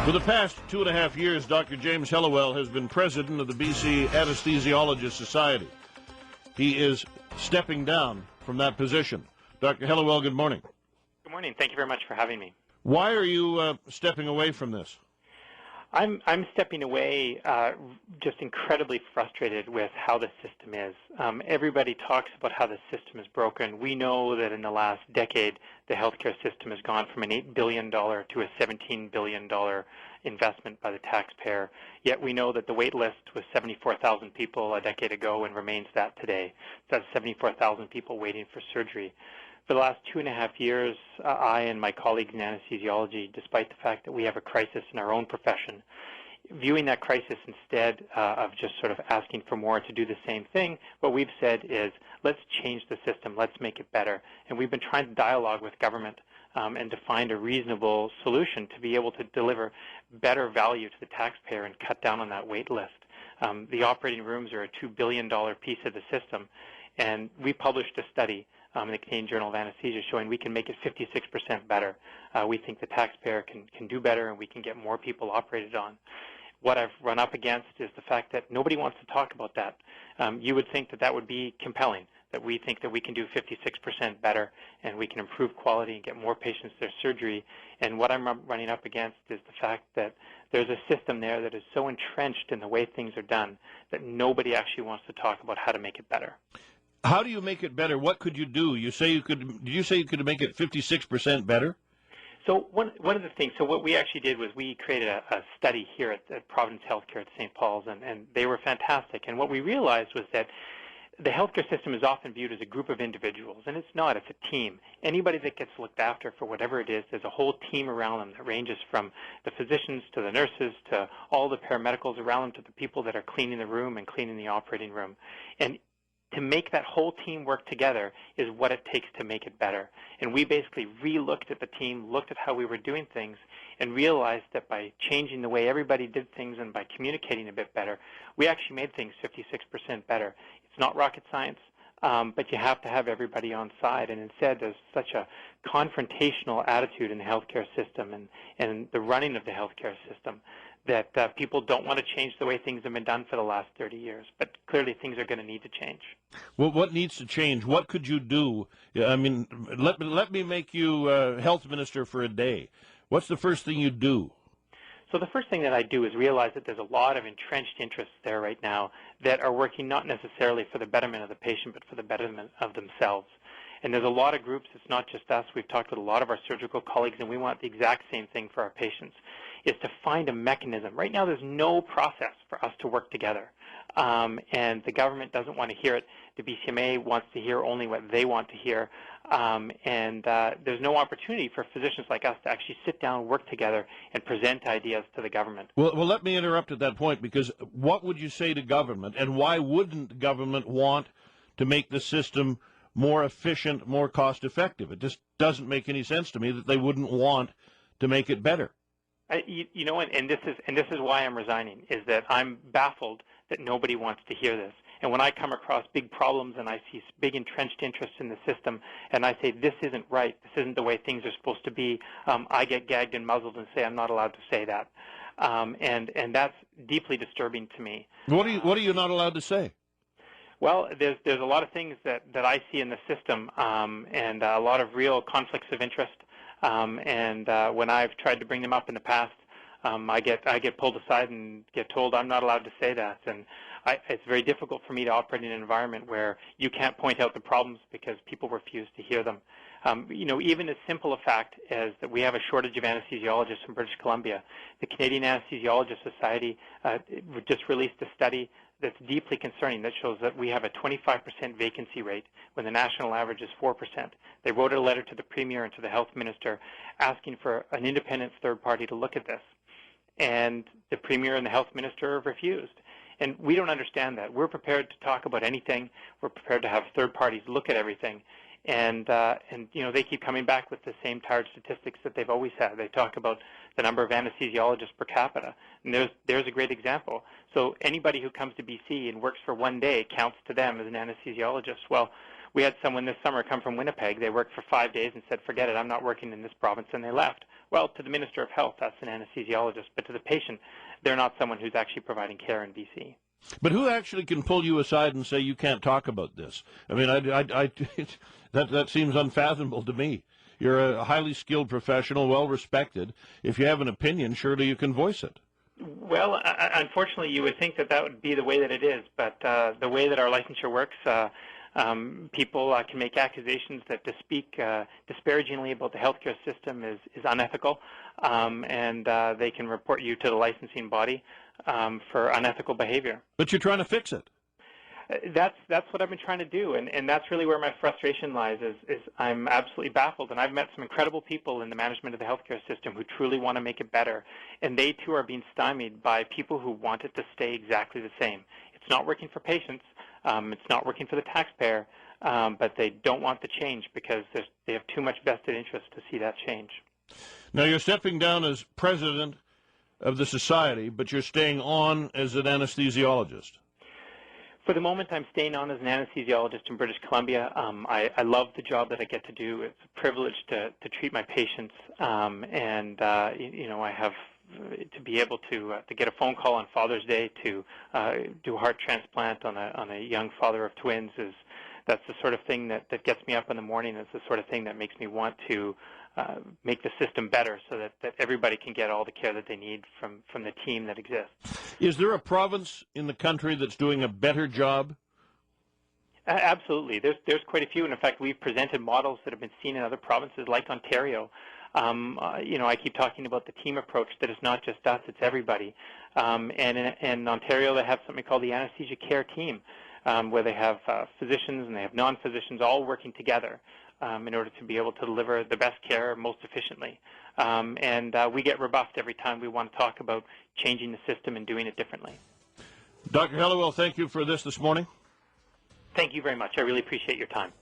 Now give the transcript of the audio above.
For the past 2.5 years, Dr. James Helliwell has been president of the BC Anesthesiologist Society. He is stepping down from that position. Dr. Helliwell, good morning. Good morning. Thank you very much for having me. Why are you stepping away from this? I'm stepping away just incredibly frustrated with how the system is. Everybody talks about how the system is broken. We know that in the last decade, the healthcare system has gone from an $8 billion to a $17 billion investment by the taxpayer. Yet we know that the wait list was 74,000 people a decade ago and remains that today. That's 74,000 people waiting for surgery. For the last 2.5 years, I and my colleagues in anesthesiology, despite the fact that we have a crisis in our own profession, viewing that crisis instead of just sort of asking for more to do the same thing, what we've said is, let's change the system, let's make it better. And we've been trying to dialogue with government and to find a reasonable solution to be able to deliver better value to the taxpayer and cut down on that wait list. The operating rooms are a $2 billion piece of the system, and we published a study in the Canadian Journal of Anesthesia showing we can make it 56% better. We think the taxpayer can do better and we can get more people operated on. What I've run up against is the fact that nobody wants to talk about that. You would think that that would be compelling, that we think that we can do 56% better and we can improve quality and get more patients their surgery. And what I'm running up against is the fact that there's a system there that is so entrenched in the way things are done that nobody actually wants to talk about how to make it better. How do you make it better? What could you do? Did you say you could make it 56% better? So one of the things, so what we actually did was we created a study here at Providence Healthcare at St. Paul's, and they were fantastic. And what we realized was that the healthcare system is often viewed as a group of individuals, and it's not. It's a team. Anybody that gets looked after for whatever it is, there's a whole team around them that ranges from the physicians to the nurses to all the paramedicals around them to the people that are cleaning the room and cleaning the operating room. And to make that whole team work together is what it takes to make it better. And we basically re-looked at the team, looked at how we were doing things, and realized that by changing the way everybody did things and by communicating a bit better, we actually made things 56% better. It's not rocket science, but you have to have everybody on side. And instead, there's such a confrontational attitude in the healthcare system and the running of the healthcare system that people don't want to change the way things have been done for the last 30 years. But clearly things are going to need to change. Well, what needs to change? What could you do? I mean, let me make you health minister for a day. What's the first thing you do? So the first thing that I do is realize that there's a lot of entrenched interests there right now that are working not necessarily for the betterment of the patient, but for the betterment of themselves. And there's a lot of groups. It's not just us. We've talked with a lot of our surgical colleagues, and we want the exact same thing for our patients, is to find a mechanism. Right now, there's no process for us to work together, and the government doesn't want to hear it. The BCMA wants to hear only what they want to hear, and there's no opportunity for physicians like us to actually sit down, work together, and present ideas to the government. Well, let me interrupt at that point, because what would you say to government, and why wouldn't government want to make the system more efficient, more cost-effective? It just doesn't make any sense to me that they wouldn't want to make it better. You know, and this is why I'm resigning, is that I'm baffled that nobody wants to hear this. And when I come across big problems and I see big entrenched interests in the system, and I say this isn't right, this isn't the way things are supposed to be, I get gagged and muzzled and say I'm not allowed to say that, and that's deeply disturbing to me. What are you not allowed to say? Well, there's a lot of things that I see in the system, and a lot of real conflicts of interest. And when I've tried to bring them up in the past, I get pulled aside and get told I'm not allowed to say that. And it's very difficult for me to operate in an environment where you can't point out the problems because people refuse to hear them. You know, even as simple a fact as that we have a shortage of anesthesiologists in British Columbia. The Canadian Anesthesiologist Society just released a study that's deeply concerning that shows that we have a 25% vacancy rate when the national average is 4%. They wrote a letter to the Premier and to the Health Minister asking for an independent third party to look at this. And the Premier and the Health Minister have refused. And we don't understand that. We're prepared to talk about anything. We're prepared to have third parties look at everything. And you know, they keep coming back with the same tired statistics that they've always had. They talk about the number of anesthesiologists per capita, and there's a great example. So anybody who comes to BC and works for one day counts to them as an anesthesiologist. Well, we had someone this summer come from Winnipeg. They worked for 5 days and said, forget it, I'm not working in this province, and they left. Well, to the Minister of Health, that's an anesthesiologist, but to the patient, they're not someone who's actually providing care in BC. But who actually can pull you aside and say you can't talk about this? I mean, that seems unfathomable to me. You're a highly skilled professional, well respected. If you have an opinion, surely you can voice it. Well, unfortunately, you would think that that would be the way that it is, but the way that our licensure works, people can make accusations that to speak disparagingly about the healthcare system is unethical, and they can report you to the licensing body for unethical behavior. But you're trying to fix it. That's what I've been trying to do, and that's really where my frustration lies. Is I'm absolutely baffled, and I've met some incredible people in the management of the healthcare system who truly want to make it better, and they too are being stymied by people who want it to stay exactly the same. It's not working for patients, it's not working for the taxpayer, but they don't want the change because they have too much vested interest to see that change. Now you're stepping down as president of the society, but you're staying on as an anesthesiologist. For the moment, I'm staying on as an anesthesiologist in British Columbia. I love the job that I get to do. It's a privilege to treat my patients, and I have to be able to get a phone call on Father's Day to do a heart transplant on a young father of twins. That's the sort of thing that gets me up in the morning. It's the sort of thing that makes me want to make the system better so that everybody can get all the care that they need from the team that exists. Is there a province in the country that's doing a better job? Absolutely. There's quite a few, and in fact, we've presented models that have been seen in other provinces like Ontario. I keep talking about the team approach, that it's not just us, it's everybody. And in Ontario, they have something called the anesthesia care team, where they have physicians and they have non-physicians all working together in order to be able to deliver the best care most efficiently. And we get rebuffed every time we want to talk about changing the system and doing it differently. Dr. Helliwell, thank you for this morning. Thank you very much. I really appreciate your time.